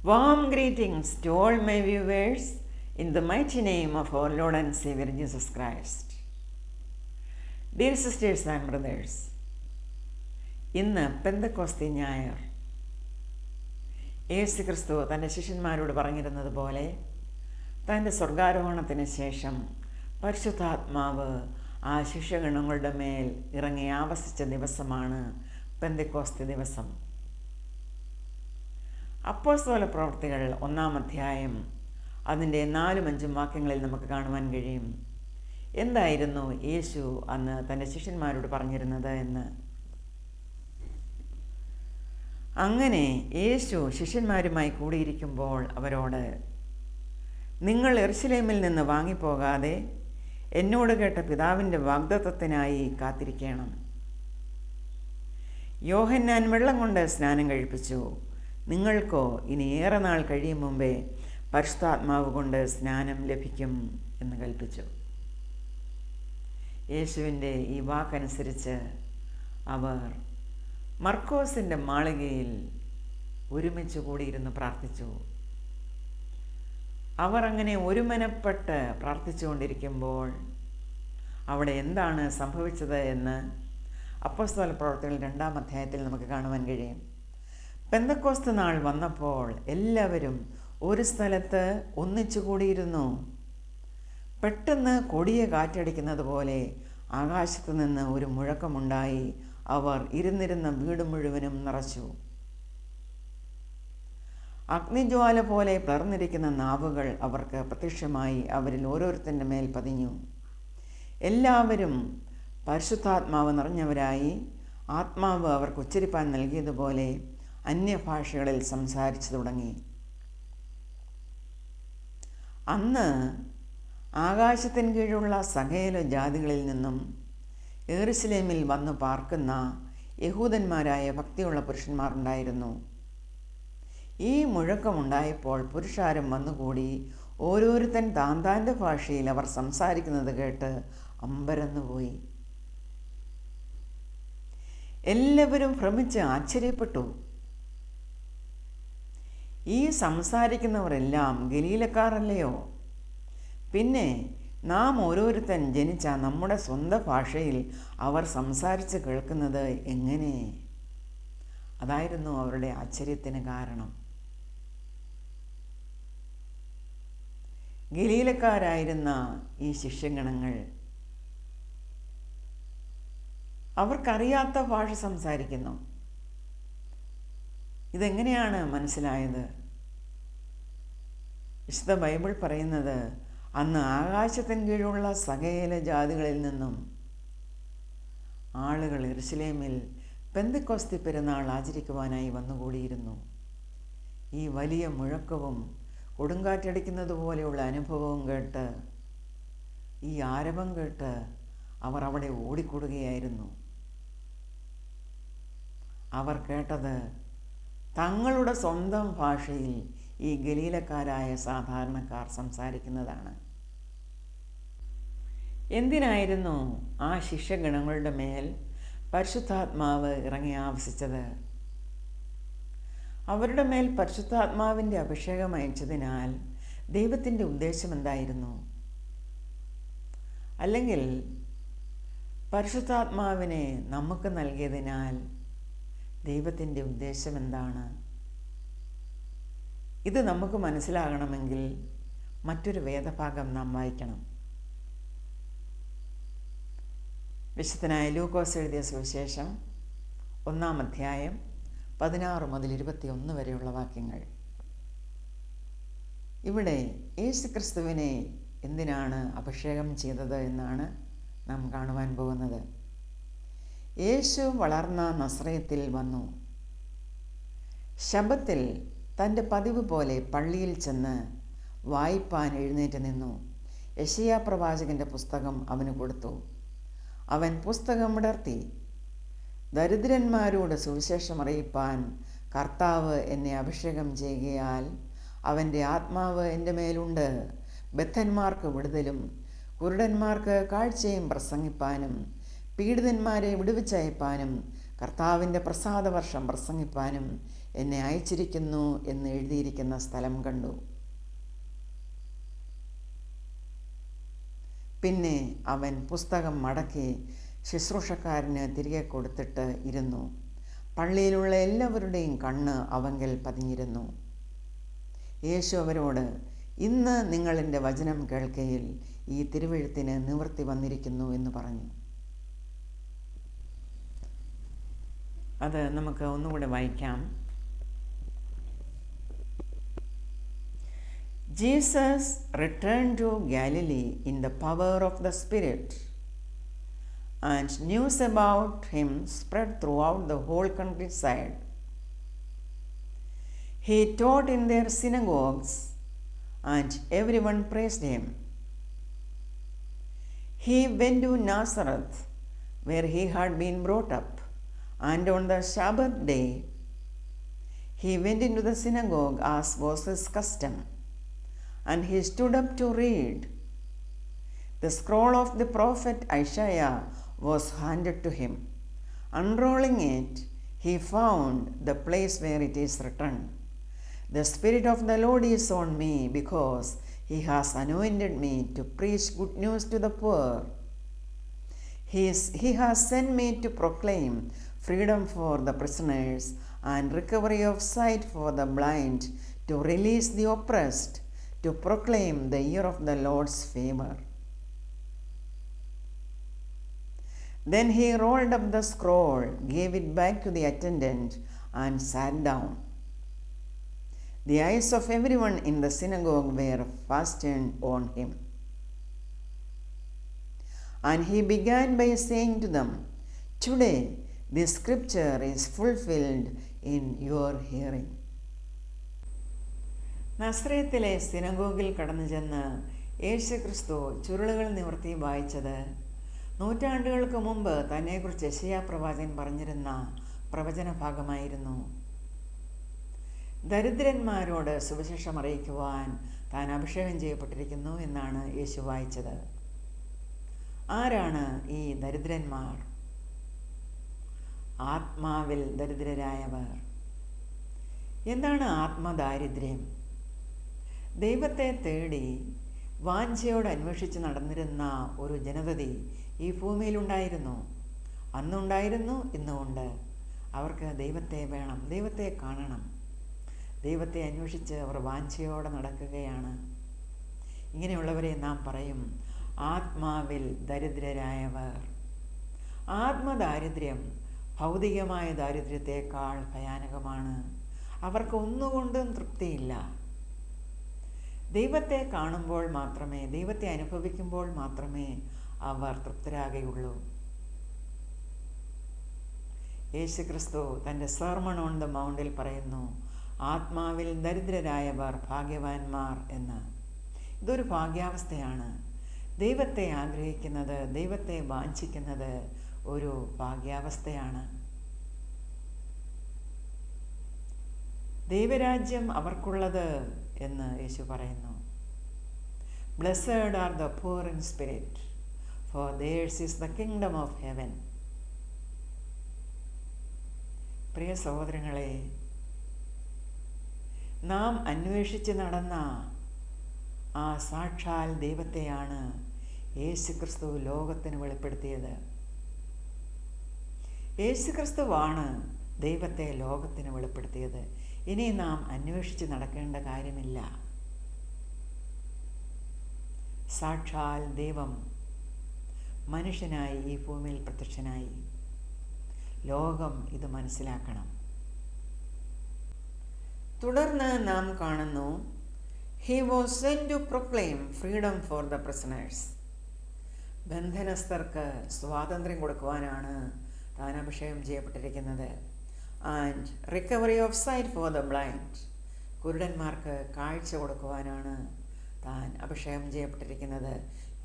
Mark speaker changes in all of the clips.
Speaker 1: Warm greetings to all my viewers in the mighty name of our Lord and Savior Jesus Christ. Dear sisters and brothers, ഇന്ന് പെന്തക്കോസ്തി ഞായർ. യേശു ക്രിസ്തു തൻ്റെ ശിഷ്യന്മാരോട് പറഞ്ഞിരുന്നത് പോലെ തൻ്റെ സ്വർഗാരോഹണത്തിന് ശേഷം പരിശുദ്ധാത്മാവ് ആ ശിഷ്യഗണങ്ങളുടെ മേൽ ഇറങ്ങി ആവസിച്ച ദിവസമാണ് പെന്തക്കോസ്തി ദിവസം. അപ്പോസ്തല പ്രവൃത്തികൾ 1-ാം അധ്യായം അതിൻ്റെ 4-5 വാക്യങ്ങളിൽ നമുക്ക് കാണുവാൻ കഴിയും എന്തായിരുന്നു യേശു അന്ന് തൻ്റെ ശിഷ്യന്മാരോട് പറഞ്ഞിരുന്നത് എന്ന്. അങ്ങനെ യേശു ശിഷ്യന്മാരുമായി കൂടിയിരിക്കുമ്പോൾ അവരോട്, നിങ്ങൾ യെരുശലേമിൽ നിന്ന് വാങ്ങിപ്പോകാതെ എന്നോട് കേട്ട പിതാവിൻ്റെ വാഗ്ദത്തത്തിനായി കാത്തിരിക്കണം. യോഹന്നാൻ വെള്ളം കൊണ്ട് സ്നാനം കഴിപ്പിച്ചു, നിങ്ങൾക്കോ ഇനി ഏറെ നാൾ കഴിയും മുമ്പേ പരിശുദ്ധാത്മാവ് കൊണ്ട് സ്നാനം ലഭിക്കും എന്ന് കൽപ്പിച്ചു. യേശുവിൻ്റെ ഈ വാക്കനുസരിച്ച് അവർ മർക്കോസിൻ്റെ മാളികയിൽ ഒരുമിച്ച് കൂടിയിരുന്ന് പ്രാർത്ഥിച്ചു. അവർ അങ്ങനെ ഒരുമനപ്പെട്ട് പ്രാർത്ഥിച്ചുകൊണ്ടിരിക്കുമ്പോൾ അവിടെ എന്താണ് സംഭവിച്ചത് എന്ന് അപ്പോസ്തല പ്രവൃത്തികൾ 2-ാം അധ്യായത്തിൽ നമുക്ക് കാണുവാൻ കഴിയും. പെന്തക്കോസ്ത് നാൾ വന്നപ്പോൾ എല്ലാവരും ഒരു സ്ഥലത്ത് ഒന്നിച്ചു കൂടിയിരുന്നു. പെട്ടെന്ന് കൊടിയ കാറ്റടിക്കുന്നത് പോലെ ആകാശത്ത് നിന്ന് ഒരു മുഴക്കമുണ്ടായി. അവർ ഇരുന്നിരുന്ന വീട് മുഴുവനും നിറച്ചു. അഗ്നിജ്വാല പോലെ പിളർന്നിരിക്കുന്ന നാവുകൾ അവർക്ക് പ്രത്യക്ഷമായി അവരിൽ ഓരോരുത്തൻ്റെ മേൽ പതിഞ്ഞു. എല്ലാവരും പരിശുദ്ധാത്മാവ് നിറഞ്ഞവരായി ആത്മാവ് അവർക്ക് ഉച്ചരിപ്പാൻ നൽകിയതുപോലെ അന്യഭാഷകളിൽ സംസാരിച്ചു തുടങ്ങി. അന്ന് ആകാശത്തിന് കീഴുള്ള സകല ജാതികളിൽ നിന്നും യെരുശലേമിൽ വന്നു പാർക്കുന്ന യഹൂദന്മാരായ ഭക്തിയുള്ള പുരുഷന്മാരുണ്ടായിരുന്നു. ഈ മുഴക്കമുണ്ടായപ്പോൾ പുരുഷാരം വന്നുകൂടി ഓരോരുത്തൻ താന്താൻ്റെ ഭാഷയിൽ അവർ സംസാരിക്കുന്നത് കേട്ട് അമ്പരന്നുപോയി. എല്ലാവരും ഭ്രമിച്ച് ആശ്ചര്യപ്പെട്ടു. ഈ സംസാരിക്കുന്നവരെല്ലാം ഗലീലക്കാരല്ലയോ? പിന്നെ നാം ഓരോരുത്തൻ ജനിച്ച നമ്മുടെ സ്വന്തം ഭാഷയിൽ അവർ സംസാരിച്ച് കേൾക്കുന്നത് എങ്ങനെ? അതായിരുന്നു അവരുടെ ആശ്ചര്യത്തിന് കാരണം. ഗലീലക്കാരായിരുന്ന ഈ ശിഷ്യഗണങ്ങൾ അവർക്കറിയാത്ത ഭാഷ സംസാരിക്കുന്നു. ഇതെങ്ങനെയാണ് മനസ്സിലായത്? വിശുദ്ധ ബൈബിൾ പറയുന്നത്, അന്ന് ആകാശത്തിന് കീഴുള്ള സകല ജാതികളിൽ നിന്നും ആളുകൾ യെരുശലേമിൽ പെന്തക്കോസ്തി പെരുന്നാൾ ആചരിക്കുവാനായി വന്നുകൂടിയിരുന്നു. ഈ വലിയ മുഴക്കവും കൊടുങ്കാറ്റടിക്കുന്നത് പോലെയുള്ള അനുഭവവും കേട്ട്, ഈ ആരവം കേട്ട് അവർ അവിടെ ഓടിക്കൂടുകയായിരുന്നു. അവർ കേട്ടത് തങ്ങളുടെ സ്വന്തം ഭാഷയിൽ ഈ ഗലീലക്കാരായ സാധാരണക്കാർ സംസാരിക്കുന്നതാണ്. എന്തിനായിരുന്നു ആ ശിഷ്യഗണങ്ങളുടെ മേൽ പരിശുദ്ധാത്മാവ് ഇറങ്ങി ആവസിച്ചത്? അവരുടെ മേൽ പരിശുദ്ധാത്മാവിൻ്റെ അഭിഷേകം അയച്ചതിനാൽ ദൈവത്തിൻ്റെ ഉദ്ദേശം എന്തായിരുന്നു? അല്ലെങ്കിൽ പരിശുദ്ധാത്മാവിനെ നമുക്ക് നൽകിയതിനാൽ ദൈവത്തിൻ്റെ ഉദ്ദേശം എന്താണ്? ഇത് നമുക്ക് മനസ്സിലാകണമെങ്കിൽ മറ്റൊരു വേദഭാഗം നാം വായിക്കണം. വിശുദ്ധനായ ലൂക്കോസ് എഴുതിയ സുവിശേഷം 1-ാം അധ്യായം 16 മുതൽ 21 വരെയുള്ള വാക്യങ്ങൾ. ഇവിടെ യേശുക്രിസ്തുവിനെ എന്തിനാണ് അഭിഷേകം ചെയ്തത് എന്നാണ് നാം കാണുവാൻ പോകുന്നത്. യേശു വളർന്ന നസ്രയത്തിൽ വന്നു. ശബ്ബത്തിൽ തൻ്റെ പതിവ് പോലെ പള്ളിയിൽ ചെന്ന് വായിപ്പാൻ എഴുന്നേറ്റ് നിന്നു. യെശയ്യാ പ്രവാചകൻ്റെ പുസ്തകം അവന് കൊടുത്തു. അവൻ പുസ്തകം വിടർത്തി, ദരിദ്രന്മാരോട് സുവിശേഷം അറിയിപ്പാൻ കർത്താവ് എന്നെ അഭിഷേകം ചെയ്യുകയാൽ അവൻ്റെ ആത്മാവ് എൻ്റെ മേലുണ്ട്. ബദ്ധന്മാർക്ക് വിടുതലും കുരുടന്മാർക്ക് കാഴ്ചയും പ്രസംഗിപ്പാനും പീഡിതന്മാരെ വിടുവിച്ചയപ്പാനും കർത്താവിൻ്റെ പ്രസാദവർഷം പ്രസംഗിപ്പാനും എന്നെ അയച്ചിരിക്കുന്നു എന്ന് എഴുതിയിരിക്കുന്ന സ്ഥലം കണ്ടു. പിന്നെ അവൻ പുസ്തകം മടക്കി ശുശ്രൂഷക്കാരന് തിരികെ കൊടുത്തിട്ട് ഇരുന്നു. പള്ളിയിലുള്ള എല്ലാവരുടെയും കണ്ണ് അവങ്കൽ പതിഞ്ഞിരുന്നു. യേശു അവരോട്, ഇന്ന് നിങ്ങൾ എൻ്റെ വചനം കേൾക്കയിൽ ഈ തിരുവെഴുത്തിന് നിവൃത്തി വന്നിരിക്കുന്നു എന്ന് പറഞ്ഞു. അത് നമുക്ക് ഒന്നുകൂടെ വായിക്കാം. Jesus returned to Galilee in the power of the Spirit, and news about him spread throughout the whole countryside. He taught in their synagogues, and everyone praised him. He went to Nazareth, where he had been brought up, and on the Sabbath day he went into the synagogue as was his custom, and he stood up to read. The scroll of the prophet Isaiah was handed to him. Unrolling it, he found the place where it is written, "The Spirit of the Lord is on me, because he has anointed me to preach good news to the poor. He has sent me to proclaim freedom for the prisoners and recovery of sight for the blind, to release the oppressed, to proclaim the year of the Lord's favor." Then he rolled up the scroll, gave it back to the attendant, and sat down. The eyes of everyone in the synagogue were fastened on him. And he began by saying to them, "Today this scripture is fulfilled in your hearing." നസ്രയത്തിലെ സിനഗോഗിൽ കടന്നു ചെന്ന് യേശുക്രിസ്തു ചുരുളുകൾ നിവർത്തി വായിച്ചത് നൂറ്റാണ്ടുകൾക്ക് മുമ്പ് തന്നെക്കുറിച്ച് യെശയ്യാ പ്രവാചകൻ പറഞ്ഞിരുന്ന പ്രവചന ഭാഗമായിരുന്നു. ദരിദ്രന്മാരോട് സുവിശേഷം അറിയിക്കുവാൻ താൻ അഭിഷേകം ചെയ്യപ്പെട്ടിരിക്കുന്നു എന്നാണ് യേശു വായിച്ചത്. ആരാണ് ഈ ദരിദ്രന്മാർ? ആത്മാവിൽ ദരിദ്രരായവർ. എന്താണ് ആത്മദാരിദ്ര്യം? ദൈവത്തെ തേടി വാഞ്ചയോട് അന്വേഷിച്ച് നടന്നിരുന്ന ഒരു ജനതതി ഈ ഭൂമിയിലുണ്ടായിരുന്നു. അന്നുണ്ടായിരുന്നു, ഇന്നുമുണ്ട്. അവർക്ക് ദൈവത്തെ വേണം, ദൈവത്തെ കാണണം. ദൈവത്തെ അന്വേഷിച്ച് അവർ വാഞ്ചയോടെ നടക്കുകയാണ്. ഇങ്ങനെയുള്ളവരെ നാം പറയും ആത്മാവിൽ ദരിദ്രരായവർ. ആത്മദാരിദ്ര്യം ഭൗതികമായ ദാരിദ്ര്യത്തെക്കാൾ ഭയാനകമാണ്. അവർക്ക് ഒന്നുകൊണ്ടും തൃപ്തിയില്ല. ദൈവത്തെ കാണുമ്പോൾ മാത്രമേ, ദൈവത്തെ അനുഭവിക്കുമ്പോൾ മാത്രമേ അവർ തൃപ്തരാകുകയുള്ളൂ. യേശുക്രിസ്തു തൻ്റെ സെർമൺ ഓൺ ദ മൗണ്ടിൽ പറയുന്നു, ആത്മാവിൽ ദരിദ്രരായവർ ഭാഗ്യവാന്മാർ എന്ന്. ഇതൊരു ഭാഗ്യാവസ്ഥയാണ്. ദൈവത്തെ ആഗ്രഹിക്കുന്നത്, ദൈവത്തെ വാഞ്ചിക്കുന്നത് ഒരു ഭാഗ്യാവസ്ഥയാണ്. ദൈവരാജ്യം അവർക്കുള്ളത് എന്ന് യേശു പറയുന്നു. Blessed are the poor in spirit, for theirs is the kingdom of heaven. പ്രിയ സഹോദരങ്ങളെ, നാം അന്വേഷിച്ച് നടന്ന ആ സാക്ഷാൽ ദൈവത്തെയാണ് യേശുക്രിസ്തു ലോകത്തിന് വെളിപ്പെടുത്തിയത്. യേശുക്രിസ്തുവാണ് ദൈവത്തെ ലോകത്തിന് വെളിപ്പെടുത്തിയത്. ഇനി നാം അന്വേഷിച്ച് നടക്കേണ്ട കാര്യമില്ല. സാക്ഷാൽ ദൈവം മനുഷ്യനായി ഈ ഭൂമിയിൽ പ്രത്യക്ഷനായി. ലോകം ഇത് മനസ്സിലാക്കണം. തുടർന്ന് നാം കാണുന്നു, He was sent to proclaim freedom for the prisoners. ബന്ധനസ്ഥർക്ക് സ്വാതന്ത്ര്യം കൊടുക്കുവാനാണ് താൻ അഭിഷേകം ചെയ്യപ്പെട്ടിരിക്കുന്നത്. And recovery of sight for the blind. കുരുടന്മാർക്ക് കാഴ്ച കൊടുക്കുവാനാണ് താൻ അഭിഷേകം ചെയ്യപ്പെട്ടിരിക്കുന്നത്.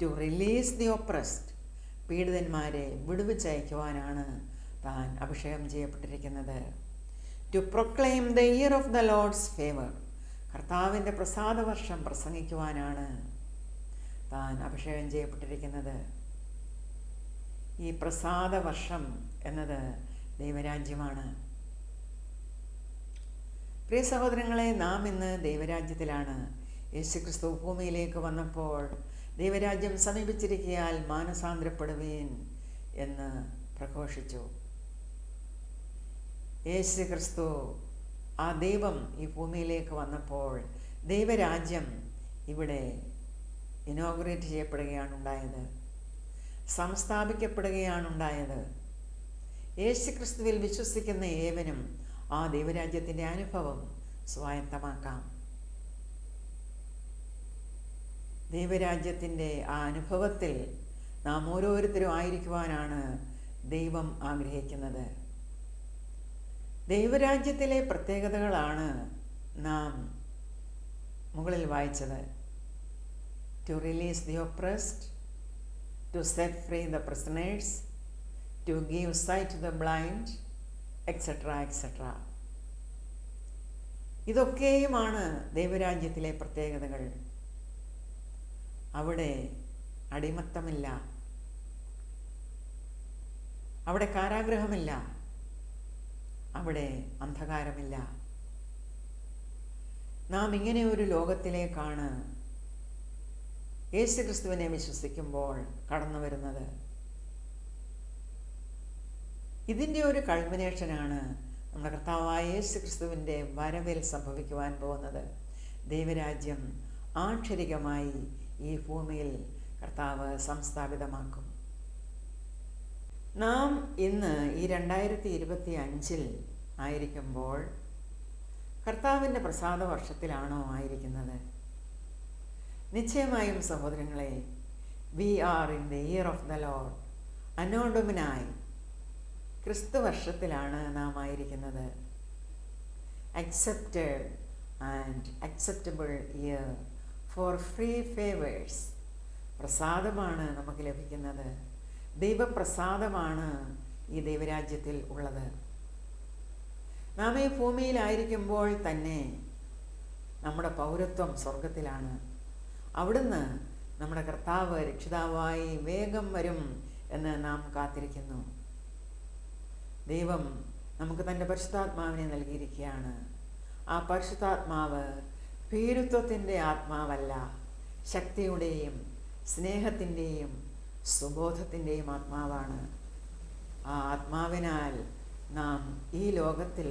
Speaker 1: To release the oppressed. പീഡിതന്മാരെ വിടുവിച്ചയക്കുവാനാണ് താൻ അഭിഷേകം ചെയ്യപ്പെട്ടിരിക്കുന്നത്. To proclaim the year of the Lord's favour. കർത്താവിൻ്റെ പ്രസാദവർഷം പ്രസംഗിക്കുവാനാണ് താൻ അഭിഷേകം ചെയ്യപ്പെട്ടിരിക്കുന്നത്. ഈ പ്രസാദവർഷം എന്നത് ദൈവരാജ്യമാണ്. പ്രിയ സഹോദരങ്ങളെ, നാം ഇന്ന് ദൈവരാജ്യത്തിലാണ്. യേശുക്രിസ്തു ഭൂമിയിലേക്ക് വന്നപ്പോൾ ദൈവരാജ്യം സമീപിച്ചിരിക്കയാൽ മാനസാന്തരപ്പെടുവീൻ എന്ന് പ്രഘോഷിച്ചു. യേശുക്രിസ്തു, ആ ദൈവം ഈ ഭൂമിയിലേക്ക് വന്നപ്പോൾ ദൈവരാജ്യം ഇവിടെ ഇനോഗ്രേറ്റ് ചെയ്യപ്പെടുകയാണുണ്ടായത്, സംസ്ഥാപിക്കപ്പെടുകയാണുണ്ടായത്. യേശുക്രിസ്തുവിൽ വിശ്വസിക്കുന്ന ഏവനും ആ ദൈവരാജ്യത്തിൻ്റെ അനുഭവം സ്വായത്തമാക്കാം. ദൈവരാജ്യത്തിൻ്റെ ആ അനുഭവത്തിൽ നാം ഓരോരുത്തരും ആയിരിക്കുവാനാണ് ദൈവം ആഗ്രഹിക്കുന്നത്. ദൈവരാജ്യത്തിലെ പ്രത്യേകതകളാണ് നാം മുകളിൽ വായിച്ചത്. To release the oppressed, to set free the prisoners, to give sight to the blind, etcetera etcetera. ഇതൊക്കെയുമാണ് ദൈവരാജ്യത്തിലെ പ്രത്യേകതകൾ. അവിടെ അടിമത്തമില്ല, അവിടെ കാരാഗ്രഹമില്ല, അവിടെ അന്ധകാരമില്ല. നാം ഇങ്ങനെ ഒരു ലോകത്തിലേക്കാണ് യേശുക്രിസ്തുവിനെ വിശ്വസിക്കുമ്പോൾ കടന്നു വരുന്നത്. ഇതിൻ്റെ ഒരു കൾമിനേഷനാണ് നമ്മുടെ കർത്താവായ യേശുക്രിസ്തുവിൻ്റെ വരവിൽ സംഭവിക്കുവാൻ പോകുന്നത്. ദൈവരാജ്യം ആക്ഷരികമായി ഈ ഭൂമിയിൽ കർത്താവ് സംസ്ഥാപിതമാക്കും. നാം ഇന്ന് ഈ 2025 ആയിരിക്കുമ്പോൾ കർത്താവിൻ്റെ പ്രസാദ വർഷത്തിലാണോ ആയിരിക്കുന്നത്? നിശ്ചയമായും സഹോദരങ്ങളെ, we are in the year of the Lord, Anno Domini, ക്രിസ്തു വർഷത്തിലാണ് നാം ആയിരിക്കുന്നത്. Accepted and acceptable year for free favours. പ്രസാദമാണ് നമുക്ക് ലഭിക്കുന്നത്, ദൈവപ്രസാദമാണ് ഈ ദൈവരാജ്യത്തിൽ ഉള്ളത്. നാം ഈ ഭൂമിയിലായിരിക്കുമ്പോൾ തന്നെ നമ്മുടെ പൗരത്വം സ്വർഗത്തിലാണ്. അവിടുന്ന് നമ്മുടെ കർത്താവ് രക്ഷിതാവായി വേഗം വരും എന്ന് നാം കാത്തിരിക്കുന്നു. ദൈവം നമുക്ക് തൻ്റെ പരിശുദ്ധാത്മാവിനെ നൽകിയിരിക്കുകയാണ്. ആ പരിശുദ്ധാത്മാവ് ഭീരുത്വത്തിൻ്റെ ആത്മാവല്ല, ശക്തിയുടെയും സ്നേഹത്തിൻ്റെയും സുബോധത്തിൻ്റെയും ആത്മാവാണ്. ആ ആത്മാവിനാൽ നാം ഈ ലോകത്തിൽ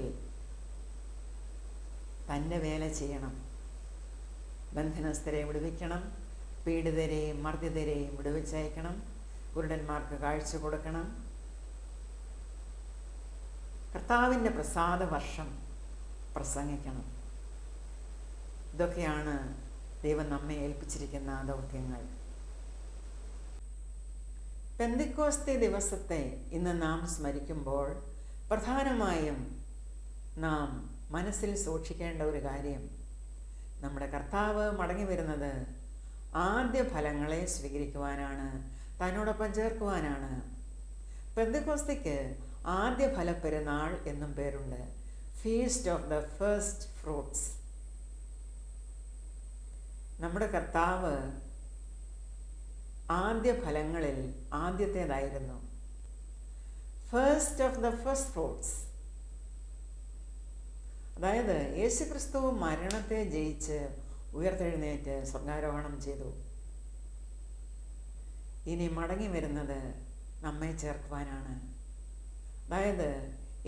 Speaker 1: തൻ്റെ വേല ചെയ്യണം. ബന്ധനസ്ഥരെ വിടുവിക്കണം, പീഡിതരെയും മർദ്ദിതരെയും വിടുവിച്ചയക്കണം, കുരുടന്മാർക്ക് കാഴ്ച കൊടുക്കണം. കർത്താവിൻ്റെ പ്രസാദ വർഷം പ്രസംഗിക്കണം. ഇതൊക്കെയാണ് ദൈവം നമ്മെ ഏൽപ്പിച്ചിരിക്കുന്ന ദൗത്യങ്ങൾ. പെന്തക്കോസ്തി ദിവസത്തെ ഇന്ന് നാം സ്മരിക്കുമ്പോൾ പ്രധാനമായും നാം മനസ്സിൽ സൂക്ഷിക്കേണ്ട ഒരു കാര്യം, നമ്മുടെ കർത്താവ് മടങ്ങി വരുന്നത് ആദ്യ ഫലങ്ങളെ സ്വീകരിക്കുവാനാണ്, തന്നോടൊപ്പം ചേർക്കുവാനാണ്. പെന്തക്കോസ്തിക്ക് ആദ്യ ഫല പെരുന്നാൾ എന്നും പേരുണ്ട്, feast of the first fruits. നമ്മുടെ കർത്താവ് ആദ്യ ഫലങ്ങളിൽ ആദ്യത്തേതായിരുന്നു, first of the first fruits. അതായത് യേശുക്രിസ്തു മരണത്തെ ജയിച്ച് ഉയർത്തെഴുന്നേറ്റ് സ്വർഗാരോഹണം ചെയ്തു. ഇനി മടങ്ങി വരുന്നത് നമ്മെ ചേർക്കുവാനാണ്. അതായത്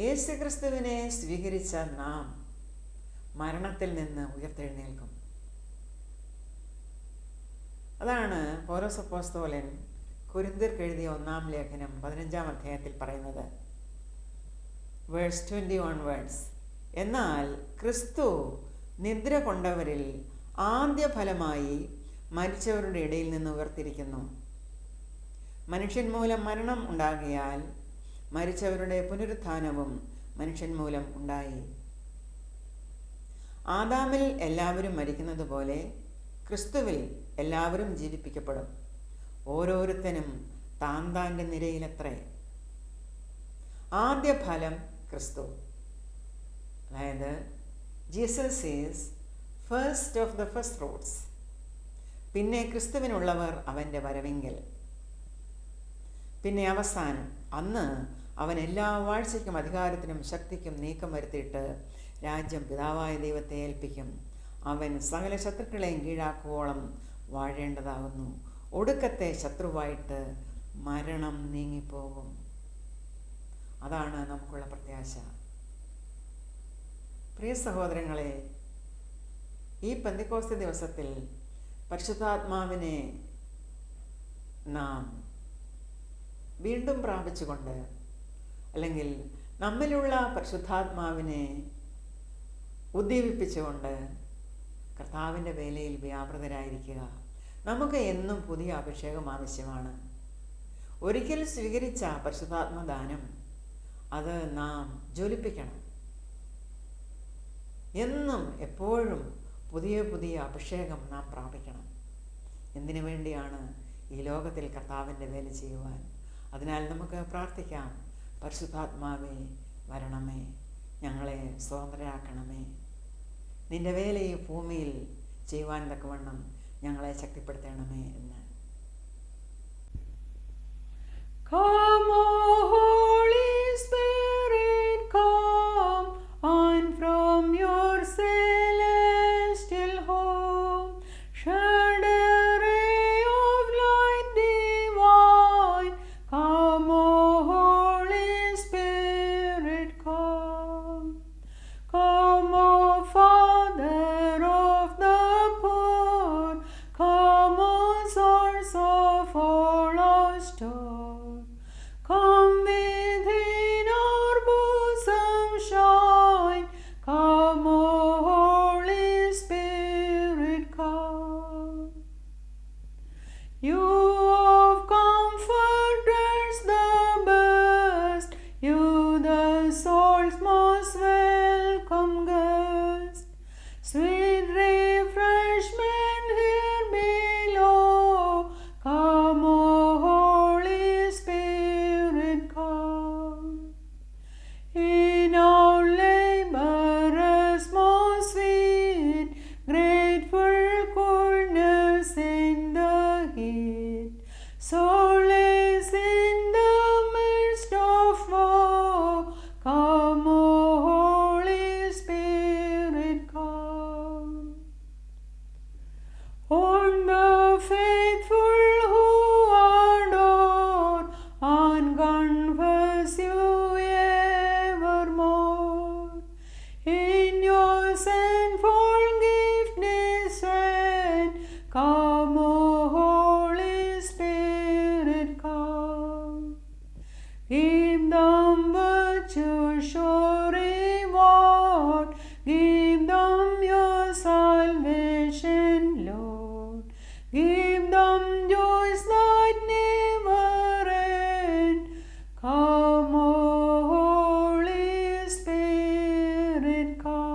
Speaker 1: യേശുക്രിസ്തുവിനെ സ്വീകരിച്ച നാം മരണത്തിൽ നിന്ന് ഉയർത്തെഴുന്നേൽക്കും. അതാണ് പൗലോസ് അപ്പോസ്തലൻ കൊരിന്ത്യർക്ക് എഴുതിയ 1-ാം ലേഖനം 15-ാം അധ്യായത്തിൽ പറയുന്നത്. വേഴ്സ് 20 ഓൺവേർഡ്സ്, എന്നാൽ ക്രിസ്തു നിദ്ര കൊണ്ടവരിൽ ആദ്യ ഫലമായി മരിച്ചവരുടെ ഇടയിൽ നിന്ന് ഉയർത്തിരിക്കുന്നു. മനുഷ്യൻ മൂലം മരണം ഉണ്ടാകിയാൽ മരിച്ചവരുടെ പുനരുത്ഥാനവും മനുഷ്യൻ മൂലം ഉണ്ടായി. ആദാമിൽ എല്ലാവരും മരിക്കുന്നത് പോലെ ക്രിസ്തുവിൽ എല്ലാവരും ജീവിപ്പിക്കപ്പെടും, ഓരോരുത്തനും താൻ താൻ്റെ നിരയിലത്രേ. ആദ്യ ഫലം ക്രിസ്തു, അതായത് Jesus is first of the first fruits. പിന്നെ ക്രിസ്തുവിനുള്ളവർ അവൻ്റെ വരവെങ്കിൽ. പിന്നെ അവസാനം, അന്ന് അവൻ എല്ലാ വാഴ്ചയ്ക്കും അധികാരത്തിനും ശക്തിക്കും നീക്കം വരുത്തിയിട്ട് രാജ്യം പിതാവായ ദൈവത്തെ ഏൽപ്പിക്കും. അവൻ സകല ശത്രുക്കളെയും കീഴാക്കുവോളം വാഴേണ്ടതാകുന്നു. ഒടുക്കത്തെ ശത്രുവായിട്ട് മരണം നീങ്ങിപ്പോകും. അതാണ് നമുക്കുള്ള പ്രത്യാശ. പ്രിയ സഹോദരങ്ങളെ, ഈ പെന്തക്കോസ്ത് ദിവസത്തിൽ പരിശുദ്ധാത്മാവിനെ നാം വീണ്ടും പ്രാപിച്ചുകൊണ്ട്, അല്ലെങ്കിൽ നമ്മിലുള്ള പരിശുദ്ധാത്മാവിനെ ഉദ്ദീപിപ്പിച്ചുകൊണ്ട് കർത്താവിൻ്റെ വേലയിൽ വ്യാപൃതരായിരിക്കുക. നമുക്ക് എന്നും പുതിയ അഭിഷേകം ആവശ്യമാണ്. ഒരിക്കൽ സ്വീകരിച്ച പരിശുദ്ധാത്മദാനം അത് നാം ജ്വലിപ്പിക്കണം. എന്നും എപ്പോഴും പുതിയ പുതിയ അഭിഷേകം നാം പ്രാപിക്കണം. എന്തിനു വേണ്ടിയാണ്? ഈ ലോകത്തിൽ കർത്താവിൻ്റെ വേല ചെയ്യുവാൻ. അതിനാൽ നമുക്ക് പ്രാർത്ഥിക്കാം. പരിശുദ്ധാത്മാവേ വരണമേ, ഞങ്ങളെ സ്വതന്ത്രരാക്കണമേ, നിൻ്റെ വേല ഈ ഭൂമിയിൽ ചെയ്യുവാൻ തക്കവണ്ണം ഞങ്ങളെ ശക്തിപ്പെടുത്തണമേ എന്ന്.
Speaker 2: Come, O Holy Spirit, come on from your celestial home. Shed a ray of light divine. Come, O Holy Spirit, come. Come, O Father of the poor. Come, O source of all our store. Come within our bosom shine. Come, O Holy Spirit, come. You of comforters the best, you the soul's most welcome guest. Sweet refreshment here below. Come, O Holy Spirit, come. In our labors most sweet, grateful coolness in the heat, solace in the midst of woe. Come, O Holy Spirit, come. On the faithful who adore and confess you evermore, in your sinful gift descend. Come, O Holy Spirit, come. Give them virtue, sure reward. Give them your salvation, Lord. Give them joys that never end. Come, O Holy Spirit, come.